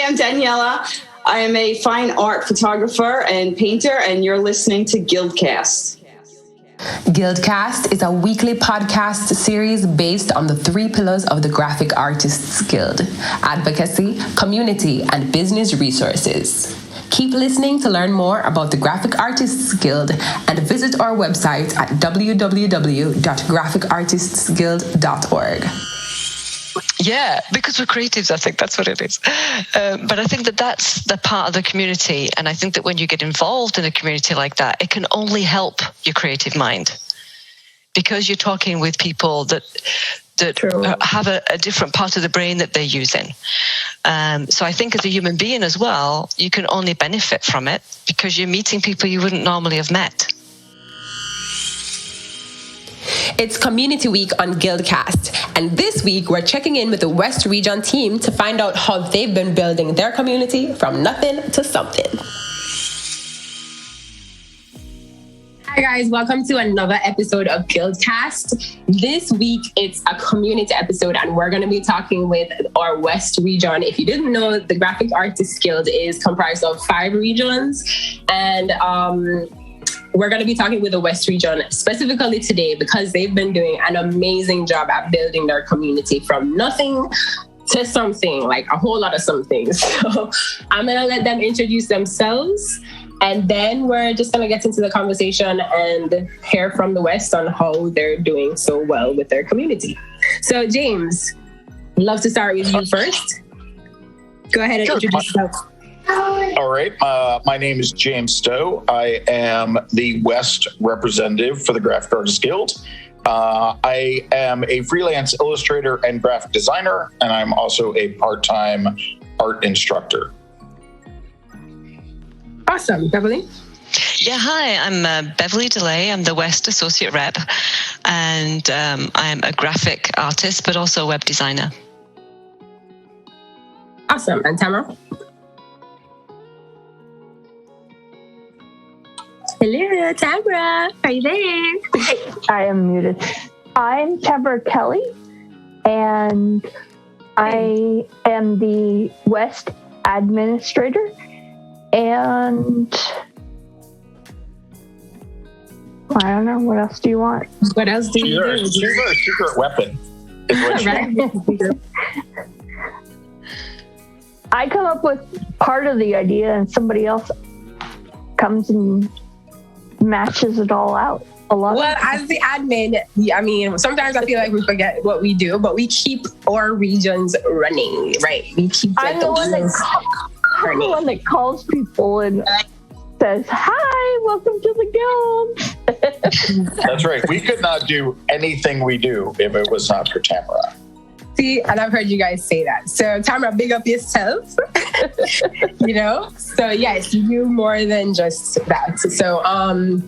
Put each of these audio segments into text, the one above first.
I'm Daniela. I am a fine art photographer and painter, and you're listening to GuildCast. GuildCast is a weekly podcast series based on the 3 pillars of the Graphic Artists Guild: advocacy, community, and business resources. Keep listening to learn more about the Graphic Artists Guild and visit our website at www.graphicartistsguild.org. Yeah, because we're creatives, I think that's what it is. But I think that that's the part of the community. And I think that when you get involved in a community like that, it can only help your creative mind. Because you're talking with people that have a different part of the brain that they're using. So I think as a human being as well, you can only benefit from it because you're meeting people you wouldn't normally have met. It's Community Week on GuildCast, and this week we're checking in with the West Region team to find out how they've been building their community from nothing to something. Hi guys, welcome to another episode of GuildCast. This week it's a community episode and we're going to be talking with our West Region. If you didn't know, the Graphic Artists Guild is comprised of 5 regions, and we're going to be talking with the West Region specifically today because they've been doing an amazing job at building their community from nothing to something, like a whole lot of something. So I'm going to let them introduce themselves, and then we're just going to get into the conversation and hear from the West on how they're doing so well with their community. So James, I'd love to start with you first. Go ahead and introduce yourself. All right. My name is James Stowe. I am the West representative for the Graphic Artists Guild. I am a freelance illustrator and graphic designer, and I'm also a part-time art instructor. Awesome. Beverly? Yeah, hi, I'm Beverly DeLay. I'm the West Associate Rep, and I'm a graphic artist, but also a web designer. Awesome. And Tamara? Hello, Tamara. Are you there? I am muted. I'm Tamara Kelly, and I am the West administrator. And I don't know, what else do you want? What else do you do? She's a secret weapon. Is what she Right. I come up with part of the idea, and somebody else comes and matches it all out. Well, as the admin, I mean, sometimes I feel like we forget what we do, but we keep our regions running, right? We keep I'm the one that calls people and says, "Hi, welcome to the guild." That's right. We could not do anything we do if it was not for Tamara. See, and I've heard you guys say that. So Tamara, big up yourself. You know? So yes, you do more than just that. So I'm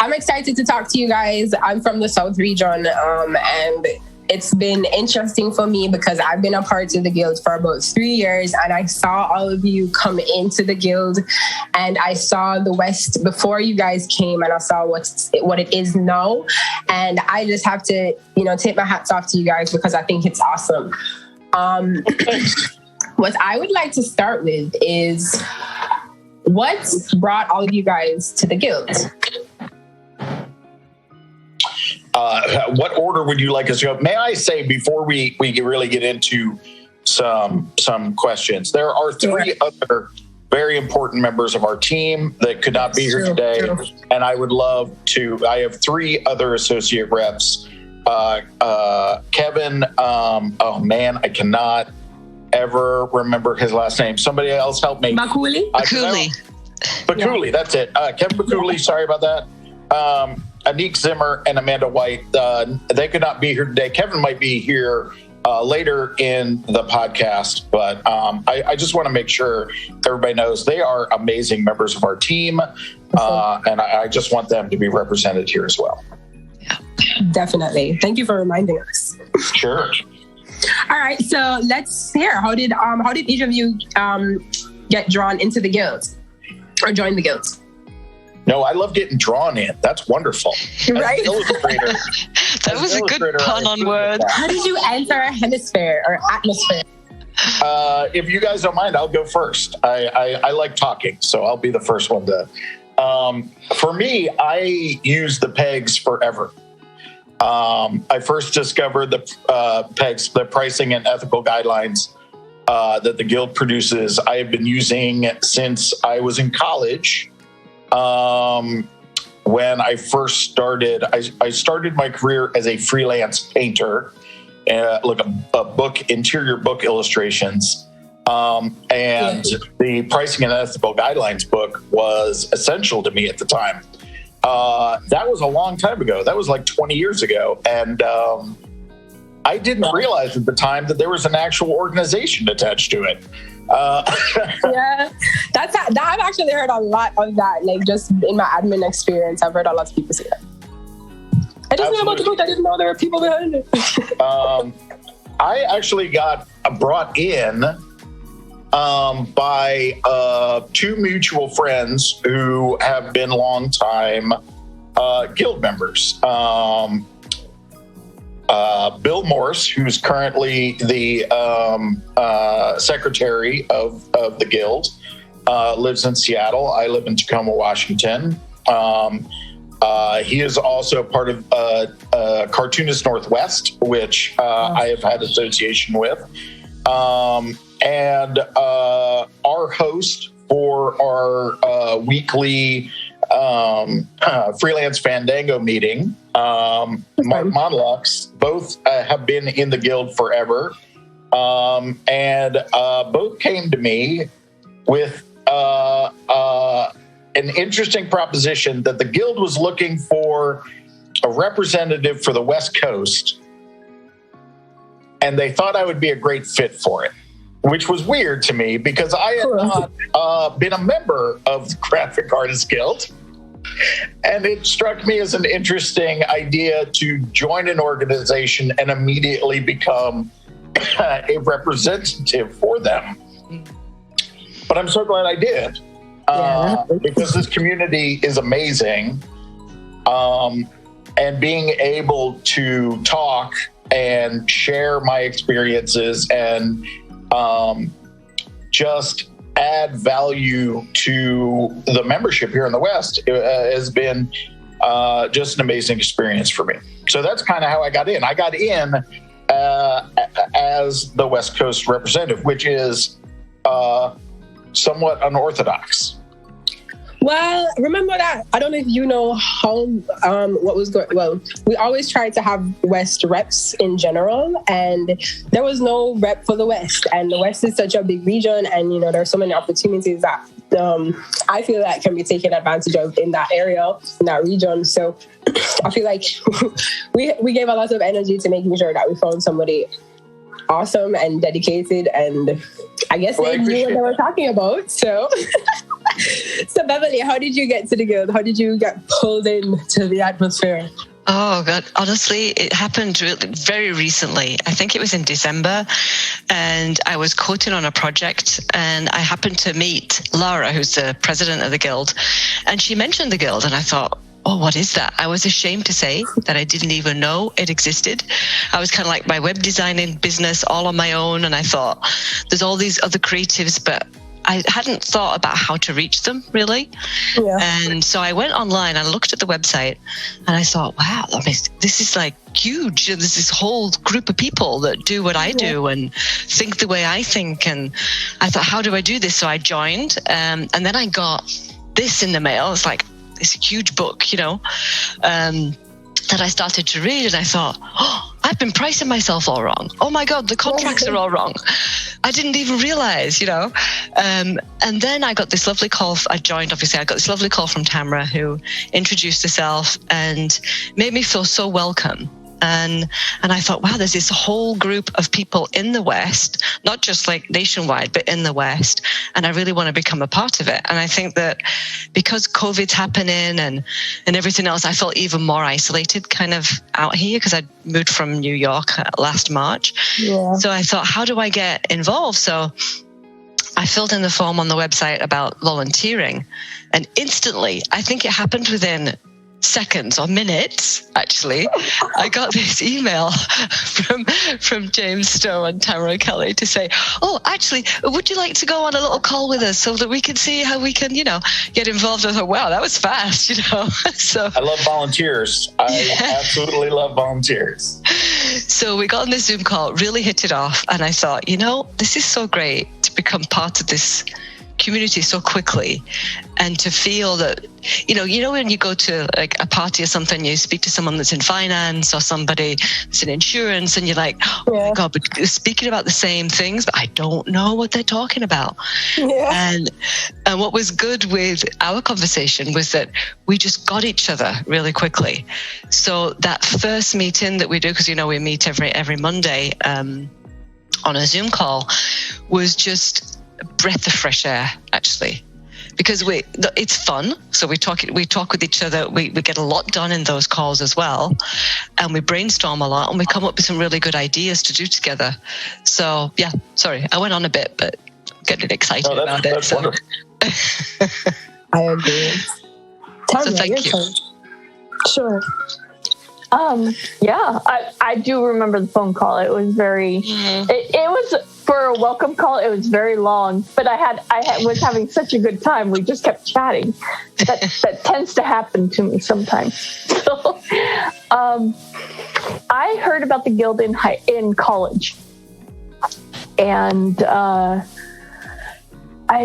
excited to talk to you guys. I'm from the South region, and it's been interesting for me because I've been a part of the guild for about 3 years, and I saw all of you come into the guild, and I saw the West before you guys came, and I saw what it is now. And I just have to, take my hats off to you guys because I think it's awesome. What I would like to start with is what brought all of you guys to the guild? What order would you like us to go? May I say, before we really get into some questions, there are 3 other very important members of our team that could not be here today. And I would love to, I have 3 other associate reps. Kevin, oh man, I cannot ever remember his last name. Somebody else help me. Bakuli, that's it. Kevin Bakuli, sorry about that. Anik Zimmer and Amanda White, they could not be here today. Kevin might be here later in the podcast, but I just want to make sure everybody knows they are amazing members of our team, and I just want them to be represented here as well. Definitely. Thank you for reminding us. Sure. All right, so let's hear. How did each of you get drawn into the guild or join the guild? No, I love getting drawn in. That's wonderful. Right? Illustrator. That was a good pun on words. How did you enter a hemisphere or atmosphere? If you guys don't mind, I'll go first. I like talking, so I'll be the first one to. For me, I use the pegs forever. I first discovered the pegs, the pricing and ethical guidelines that the Guild produces. I have been using since I was in college. When I first started, I started my career as a freelance painter, like a interior book illustrations. The pricing and ethical guidelines book was essential to me at the time. That was a long time ago. That was like 20 years ago. And I didn't realize at the time that there was an actual organization attached to it. Yeah, I've actually heard a lot of that. Like just in my admin experience, I've heard a lot of people say that. I just knew about the book. I didn't know there were people behind it. I actually got brought in by two mutual friends who have been longtime Guild members. Bill Morse, who's currently the secretary of the Guild, lives in Seattle. I live in Tacoma, Washington. He is also part of Cartoonist Northwest, which I have had association with. And our host for our weekly freelance Fandango meeting, Mark Monlux, both have been in the Guild forever, and both came to me with an interesting proposition that the Guild was looking for a representative for the West Coast, and they thought I would be a great fit for it, which was weird to me because I had not been a member of the Graphic Artists Guild. And it struck me as an interesting idea to join an organization and immediately become a representative for them. But I'm so glad I did, because this community is amazing. And being able to talk and share my experiences and just add value to the membership here in the West has been just an amazing experience for me. So that's kind of how I got in. I got in as the West Coast representative, which is somewhat unorthodox. Well, remember that. I don't know if you know how, what was going, well, we always tried to have West reps in general, and there was no rep for the West. And the West is such a big region, and, you know, there are so many opportunities that I feel that can be taken advantage of in that area, in that region. So I feel like we gave a lot of energy to making sure that we found somebody awesome and dedicated, and I guess they knew what they were talking about. So, so Beverly, how did you get to the Guild? How did you get pulled into the atmosphere? Oh, God. Honestly, it happened really very recently. I think it was in December, and I was quoting on a project, and I happened to meet Laura, who's the president of the Guild, and she mentioned the Guild, and I thought, oh, what is that? I was ashamed to say that I didn't even know it existed. I was kind of like my web designing business all on my own, and I thought there's all these other creatives, but I hadn't thought about how to reach them, really. Yeah. And so I went online and I looked at the website, and I thought, wow, I mean, this is like huge. There's this whole group of people that do what I do and think the way I think. And I thought, how do I do this? So I joined, and then I got this in the mail. It's like this huge book, you know, that I started to read, and I thought, oh, I've been pricing myself all wrong. Oh my God, the contracts are all wrong. I didn't even realize, you know. And then I got this lovely call. I joined, obviously. I got this lovely call from Tamara, who introduced herself and made me feel so welcome. And I thought, wow, there's this whole group of people in the West, not just like nationwide, but in the West. And I really want to become a part of it. And I think that because COVID's happening and everything else, I felt even more isolated kind of out here because I moved from New York last March. Yeah. So I thought, how do I get involved? So I filled in the form on the website about volunteering. And instantly, I think it happened within seconds or minutes, actually, I got this email from James Stowe and Tamara Kelly to say, oh, actually, would you like to go on a little call with us so that we can see how we can, get involved? I thought, wow, that was fast, So I love volunteers. I absolutely love volunteers. So we got on this Zoom call, really hit it off. And I thought, this is so great to become part of this community so quickly, and to feel that, when you go to like a party or something, you speak to someone that's in finance or somebody that's in insurance, and you're like, oh my God, but they're speaking about the same things, but I don't know what they're talking about. Yeah. And what was good with our conversation was that we just got each other really quickly. So that first meeting that we do, because we meet every Monday on a Zoom call, was just a breath of fresh air, actually, because it's fun. So we talk with each other. We get a lot done in those calls as well, and we brainstorm a lot, and we come up with some really good ideas to do together. So yeah, sorry, I went on a bit, but I'm getting excited about it. That's wonderful. I agree. So thank you. Sure. Yeah, I do remember the phone call. It was very, it was, for a welcome call, it was very long, but I was having such a good time. We just kept chatting. That tends to happen to me sometimes. So, I heard about the Guild in college, and I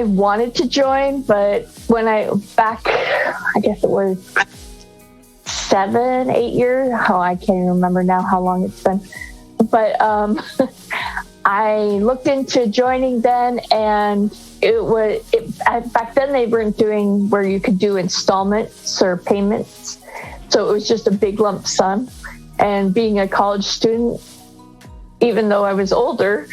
wanted to join, but when I guess it was 7-8 years. Oh, I can't even remember now how long it's been. But I looked into joining then, and back then they weren't doing where you could do installments or payments. So it was just a big lump sum. And being a college student, even though I was older,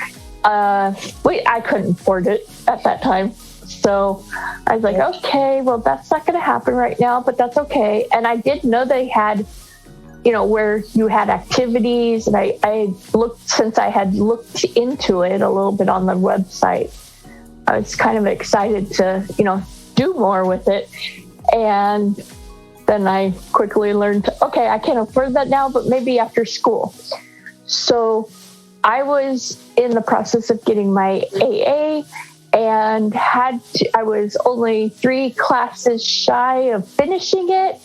I couldn't afford it at that time. So I was like, okay, well, that's not going to happen right now, but that's okay. And I did know they had, where you had activities. And I had looked into it a little bit on the website. I was kind of excited to, do more with it. And then I quickly learned, okay, I can't afford that now, but maybe after school. So I was in the process of getting my AA, and I was only 3 classes shy of finishing it.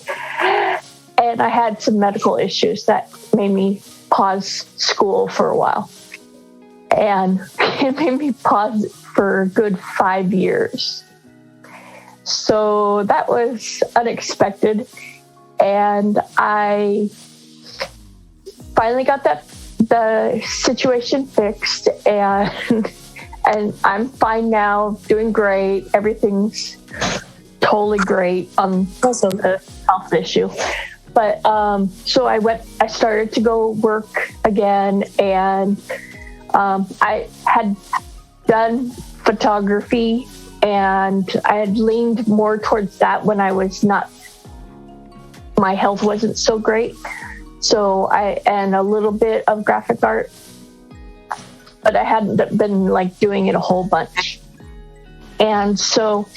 And I had some medical issues that made me pause school for a while. And it made me pause for a good 5 years. So that was unexpected. And I finally got the situation fixed, and I'm fine now, doing great. Everything's totally great on the health issue. But so I started to go work again, and I had done photography, and I had leaned more towards that when my health wasn't so great. So and a little bit of graphic art, but I hadn't been doing it a whole bunch. And so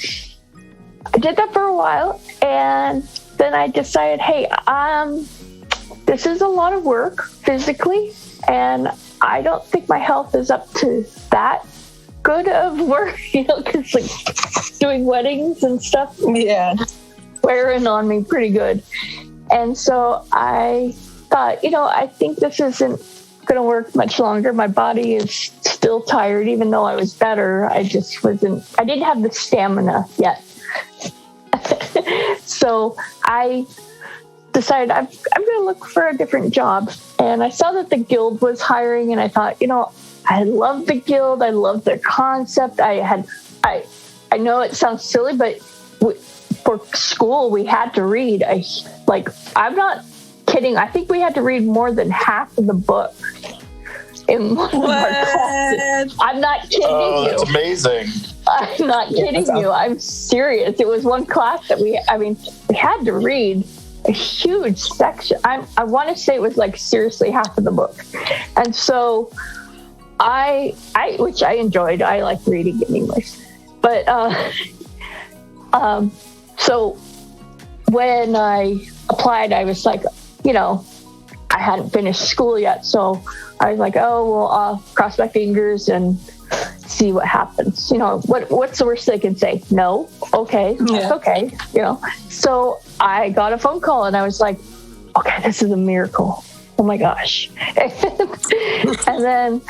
I did that for a while, and then I decided, hey, this is a lot of work physically, and I don't think my health is up to that good of work, because doing weddings and stuff, wearing on me pretty good. And so I thought, I think this isn't going to work much longer. My body is still tired, even though I was better. I didn't have the stamina yet. So I decided I'm going to look for a different job. And I saw that the Guild was hiring, and I thought, I love the Guild. I love their concept. I know it sounds silly, but for school, we had to read I'm not kidding. I think we had to read more than half of the book in one of our classes. I'm not kidding you. Oh, that's amazing. I'm not kidding you. I'm serious. It was one class that we had to read a huge section. I want to say it was seriously half of the book. And so which I enjoyed. I like reading in English. But so when I applied, I was like, I hadn't finished school yet. So I was like, oh, well, I'll cross my fingers and see what happens. What's the worst they can say? No. Okay. That's okay. So I got a phone call and I was like, okay, this is a miracle. Oh my gosh. And then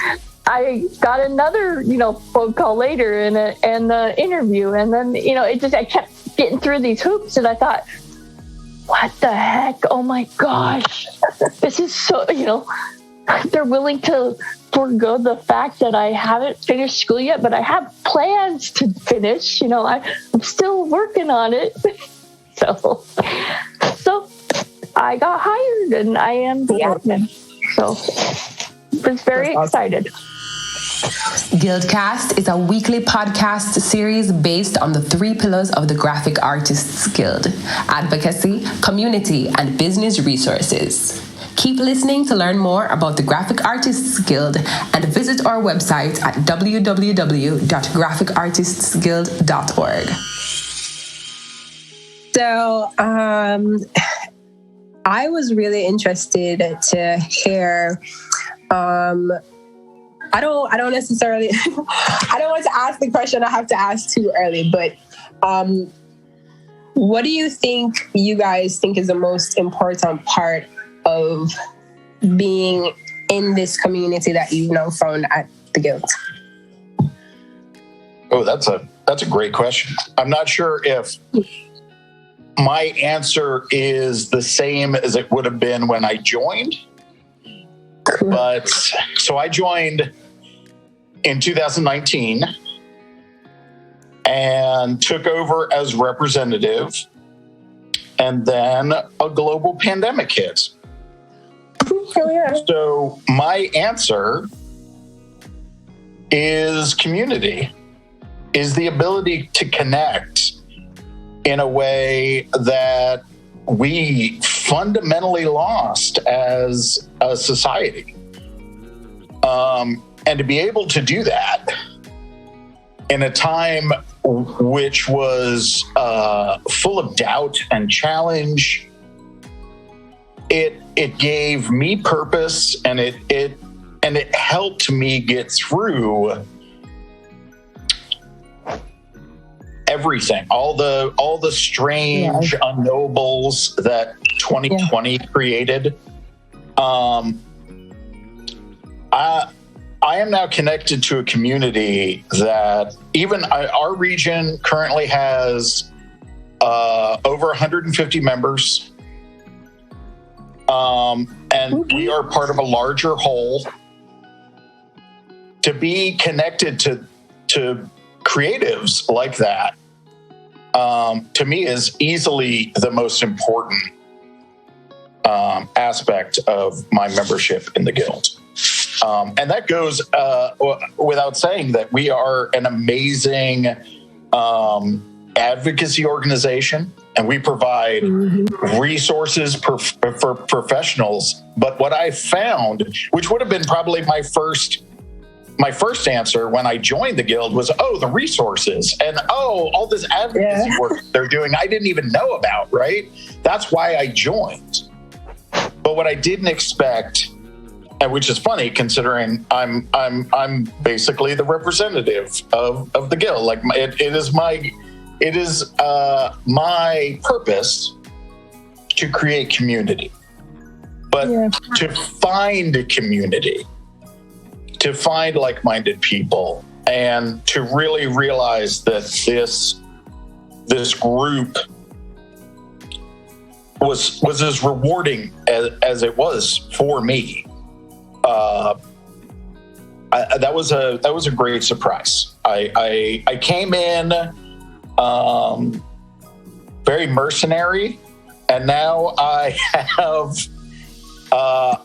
I got another, phone call later and the interview. And then, I kept getting through these hoops and I thought, what the heck? Oh my gosh. This is so, they're willing to forego the fact that I haven't finished school yet, but I have plans to finish. I'm still working on it. So I got hired and I am the admin. So I was very excited. GuildCast is a weekly podcast series based on the 3 pillars of the Graphic Artists Guild: advocacy, community, and business resources. Keep listening to learn more about the Graphic Artists Guild and visit our website at www.graphicartistsguild.org. So, I was really interested to hear, I don't necessarily, I don't want to ask the question I have to ask too early, but what do you think you guys think is the most important part of being in this community that you've now found at the Guild? Oh, that's a great question. I'm not sure if my answer is the same as it would have been when I joined. But so I joined in 2019 and took over as representative, and then a global pandemic hit. So my answer is community, is the ability to connect in a way that we fundamentally lost as a society. And to be able to do that in a time which was full of doubt and challenge, it gave me purpose, and it helped me get through everything, all the strange unknowables that 2020 created. I am now connected to a community that even our region currently has over 150 members. And we are part of a larger whole. To be connected to creatives like that, to me, is easily the most important aspect of my membership in the Guild. And that goes without saying that we are an amazing advocacy organization, and we provide resources for professionals. But what I found, which would have been probably my first answer when I joined the Guild, was, the resources, and all this advocacy work they're doing I didn't even know about, right? That's why I joined. But what I didn't expect, and which is funny considering I'm basically the representative of the Guild. Like it is my purpose to create community, but to find a community, to find like-minded people, and to really realize that this group was as rewarding as it was for me. That was a great surprise. I came in very mercenary, and now I have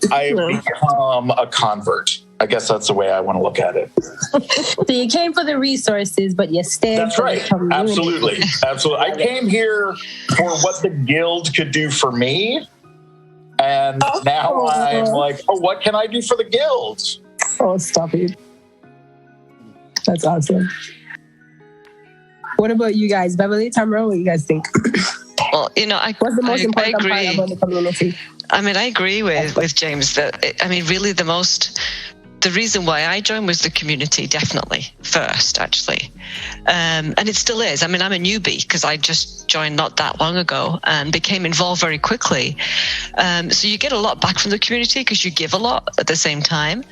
become a convert. I guess that's the way I want to look at it. So you came for the resources, but you stayed. That's right. Absolutely. I came here for what the Guild could do for me. And now I'm like, what can I do for the Guild? Oh, stop it. That's awesome. What about you guys? Beverly, Tamara, what do you guys think? Well, What's the most important agree. part about the community? I mean, I agree with James that, really the reason why I joined was the community, definitely, first, actually. And it still is. I mean, I'm a newbie because I just joined not that long ago and became involved very quickly. So you get a lot back from the community because you give a lot at the same time.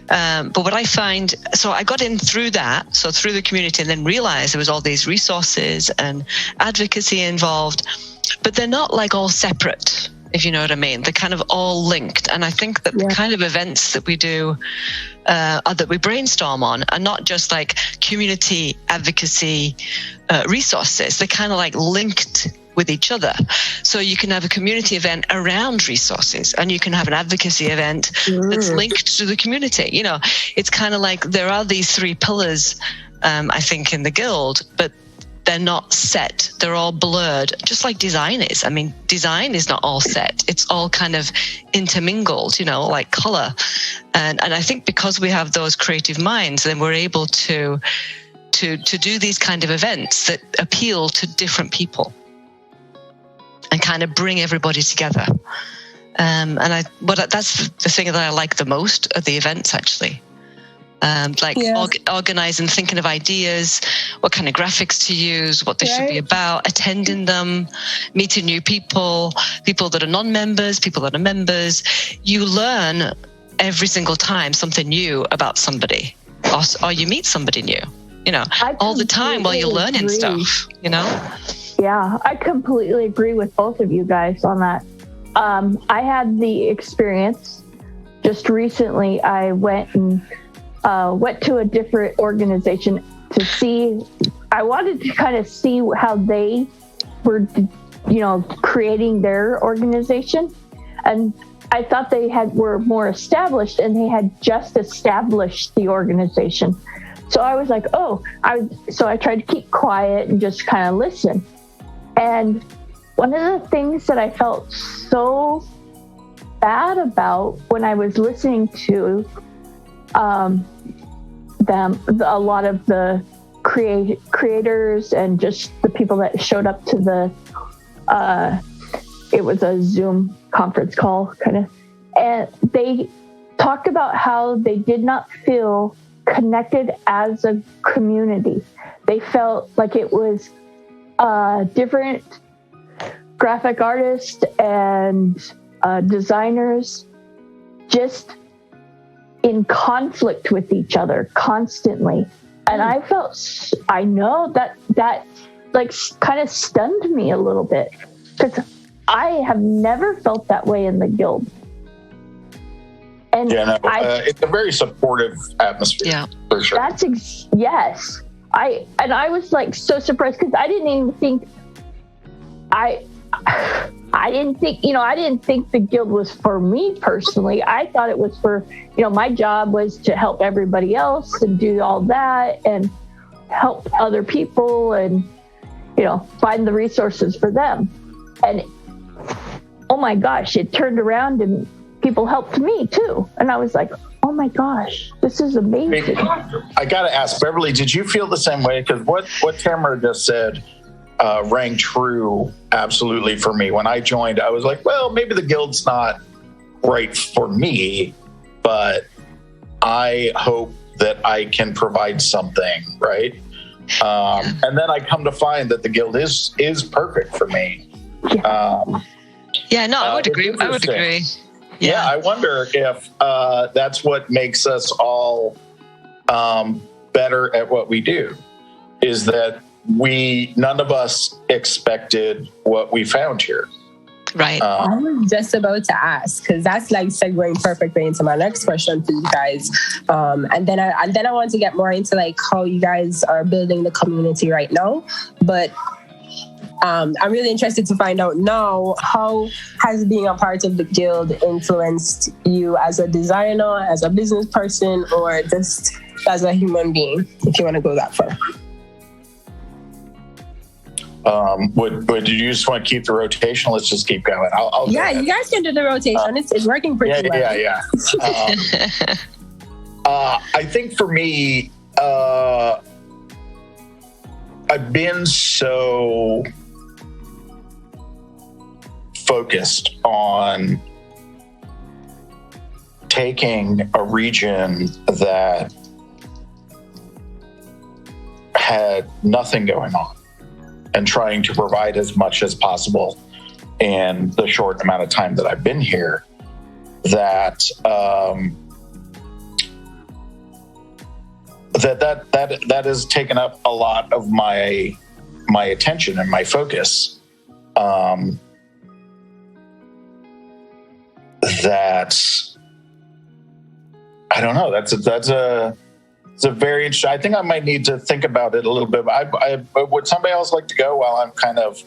But what I find, so I got in through that, so through the community, and then realized there was all these resources and advocacy involved, but they're not like all separate, if you know what I mean. They're kind of all linked. And I think that the kind of events that we do, that we brainstorm on, are not just like community advocacy resources. They're kind of like linked with each other. So you can have a community event around resources, and you can have an advocacy event that's linked to the community. It's kind of like there are these three pillars, I think, in the Guild, but they're not set. They're all blurred, just like design is. I mean, design is not all set. It's all kind of intermingled, like color. And I think because we have those creative minds, then we're able to do these kind of events that appeal to different people and kind of bring everybody together. That's the thing that I like the most of the events, actually. Organizing, thinking of ideas, what kind of graphics to use, what they should be about, attending them, meeting new people that are non-members, people that are members. You learn every single time something new about somebody, or you meet somebody new, all the time while you're learning stuff, Yeah, I completely agree with both of you guys on that. I had the experience just recently. I went to a different organization to see. I wanted to kind of see how they were, creating their organization, and I thought they were more established, and they had just established the organization. So I was like, so I tried to keep quiet and just kind of listen. And one of the things that I felt so bad about when I was listening to them, a lot of the creators and just the people that showed up to it was a Zoom conference call kind of, and they talked about how they did not feel connected as a community. They felt like it was different graphic artists and designers just in conflict with each other constantly. And I know that like kind of stunned me a little bit, because I have never felt that way in the Guild. And it's a very supportive atmosphere, for sure. Yes. I was like so surprised, because I didn't even think I didn't think the Guild was for me personally. I thought it was for, my job was to help everybody else and do all that and help other people and, find the resources for them. And oh my gosh, it turned around and people helped me too. And I was like, oh my gosh, this is amazing. I got to ask, Beverly, did you feel the same way? Because what Tamara just said rang true absolutely for me. When I joined, I was like, well, maybe the Guild's not right for me, but I hope that I can provide something, right? And then I come to find that the Guild is perfect for me. I would agree. I would agree. Yeah, I wonder if that's what makes us all better at what we do, is that none of us expected what we found here. Right. I was just about to ask, because that's like segueing perfectly into my next question for you guys. And then I want to get more into like how you guys are building the community right now. But I'm really interested to find out now, how has being a part of the Guild influenced you as a designer, as a business person, or just as a human being, if you want to go that far? Would you just want to keep the rotation? Let's just keep going. I'll you guys can do the rotation. It's working pretty well. Yeah. I think for me, I've been so focused on taking a region that had nothing going on and trying to provide as much as possible in the short amount of time that I've been here, that that has taken up a lot of my attention and my focus. That I don't know. It's a very interesting. I think I might need to think about it a little bit. Would somebody else like to go while I'm kind of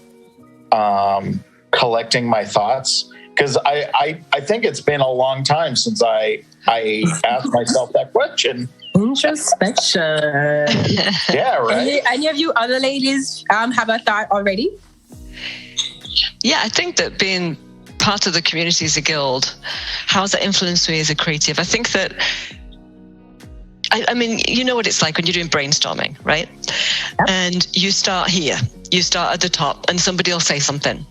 collecting my thoughts? Because I think it's been a long time since I asked myself that question. Introspection. Yeah, right. Any of you other ladies have a thought already? Yeah, I think that being part of the community as a guild, how has that influenced me as a creative? I think that, I mean, you know what it's like when you're doing brainstorming, right? Yep. And you start here, you start at the top, and somebody will say something.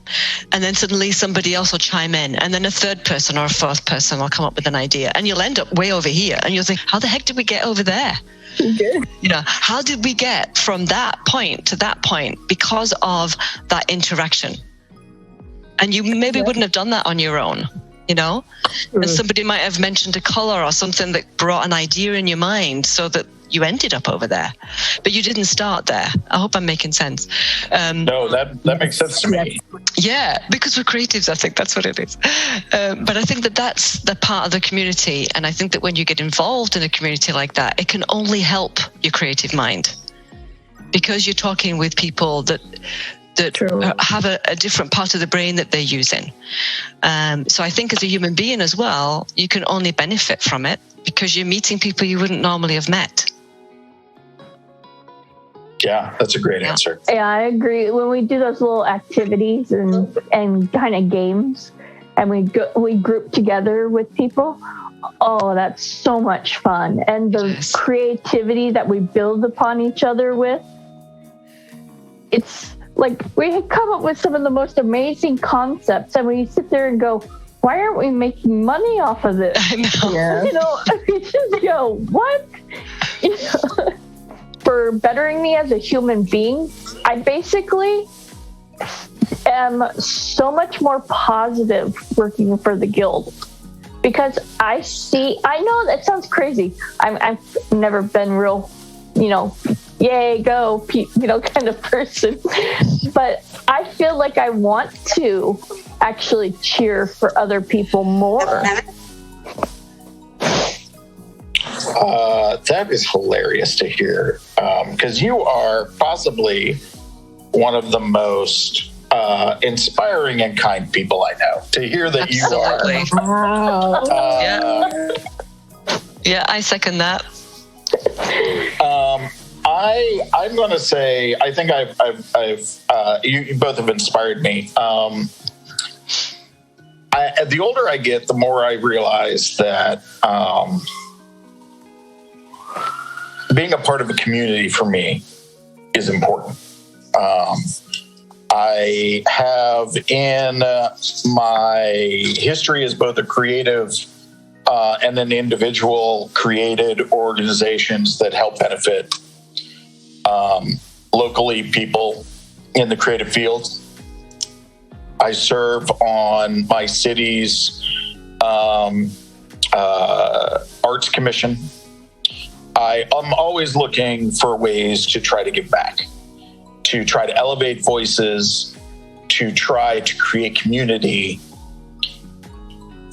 And then suddenly somebody else will chime in. And then a third person or a fourth person will come up with an idea. And you'll end up way over here. And you'll think, how the heck did we get over there? Okay. You know, how did we get from that point to that point because of that interaction? And you maybe wouldn't have done that on your own, you know? And somebody might have mentioned a color or something that brought an idea in your mind so that you ended up over there. But you didn't start there. I hope I'm making sense. No, that makes sense to me. Yeah, because we're creatives, I think that's what it is. But I think that that's the part of the community. And I think that when you get involved in a community like that, it can only help your creative mind. Because you're talking with people that have a different part of the brain that they're using. So I think as a human being as well, you can only benefit from it because you're meeting people you wouldn't normally have met. Yeah, that's a great answer. Yeah, I agree. When we do those little activities and kind of games, and we group together with people, oh, that's so much fun. And the creativity that we build upon each other with, it's like we had come up with some of the most amazing concepts, and we sit there and go, why aren't we making money off of this? I know. Yeah. You know, we just go, what? You know, for bettering me as a human being, I basically am so much more positive working for the guild, because I know that sounds crazy. I've never been real, you know, yay, go, you know, kind of person. But I feel like I want to actually cheer for other people more. That is hilarious to hear, because you are possibly one of the most inspiring and kind people I know. To hear that Absolutely. You are. Wow. Yeah, I second that. I'm going to say, I think you both have inspired me. The older I get, the more I realize that being a part of a community for me is important. I have in my history as both a creative and an individual created organizations that help benefit locally people in the creative fields. I serve on my city's arts commission. I'm always looking for ways to try to give back, to try to elevate voices, to try to create community.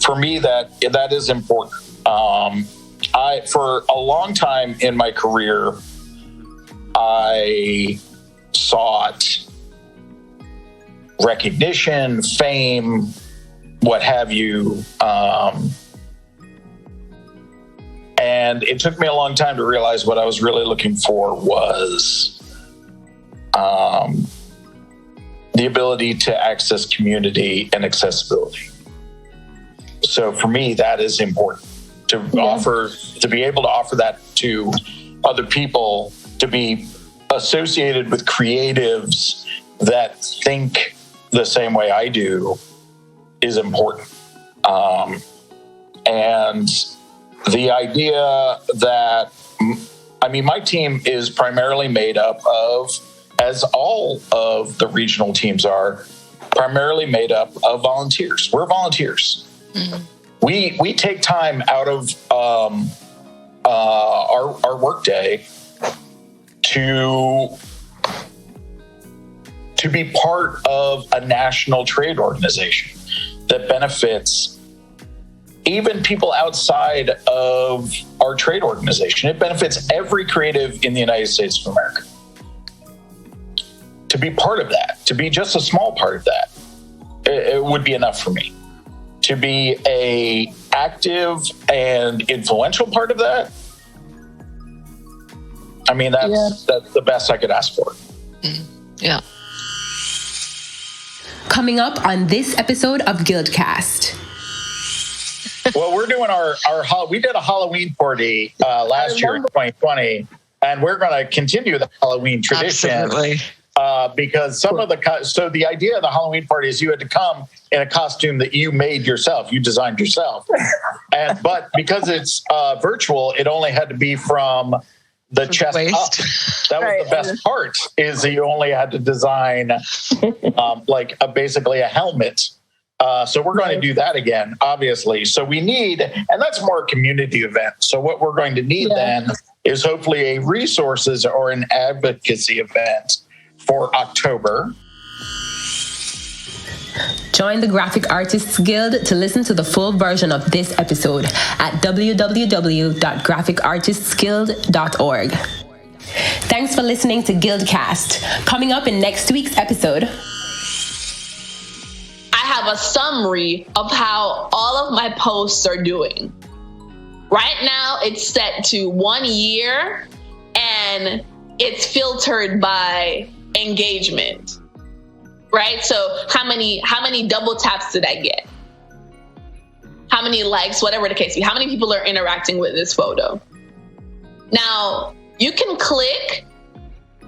For me, that is important. For a long time in my career, I sought recognition, fame, what have you. And it took me a long time to realize what I was really looking for was the ability to access community and accessibility. So for me, that is important to be able to offer that to other people, to be associated with creatives that think the same way I do, is important. And the idea that, my team is primarily made up of, as all of the regional teams are, primarily made up of volunteers. We're volunteers. Mm-hmm. We take time out of our workday to be part of a national trade organization that benefits even people outside of our trade organization. It benefits every creative in the United States of America. To be part of that, to be just a small part of that, it would be enough for me. To be a active and influential part of that, that's the best I could ask for. Yeah. Coming up on this episode of GuildCast. Well, we're doing we did a Halloween party last year in 2020, and we're going to continue the Halloween tradition. Absolutely. Because so the idea of the Halloween party is you had to come in a costume that you made yourself, you designed yourself. But because it's virtual, it only had to be from the chest up. That was the best part, is that you only had to design basically a helmet. So we're going to do that again, obviously. So we need, and that's more a community event. So what we're going to need then is hopefully a resources or an advocacy event for October. Join the Graphic Artists Guild to listen to the full version of this episode at www.graphicartistsguild.org. Thanks for listening to GuildCast. Coming up in next week's episode, I have a summary of how all of my posts are doing. Right now, it's set to 1 year, and it's filtered by engagement. Right? So how many double taps did I get? How many likes, whatever the case be? How many people are interacting with this photo? Now, you can click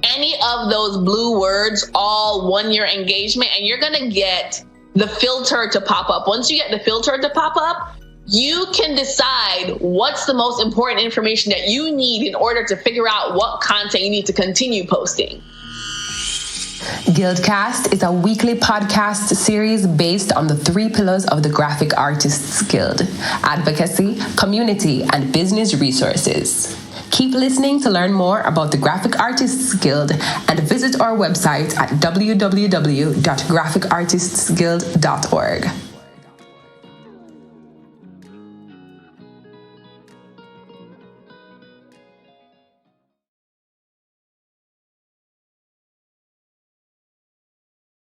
any of those blue words, all 1 year engagement, and you're going to get the filter to pop up. Once you get the filter to pop up, you can decide what's the most important information that you need in order to figure out what content you need to continue posting. GuildCast is a weekly podcast series based on the 3 pillars of the Graphic Artists Guild: advocacy, community, and business resources. Keep listening to learn more about the Graphic Artists Guild and visit our website at www.graphicartistsguild.org.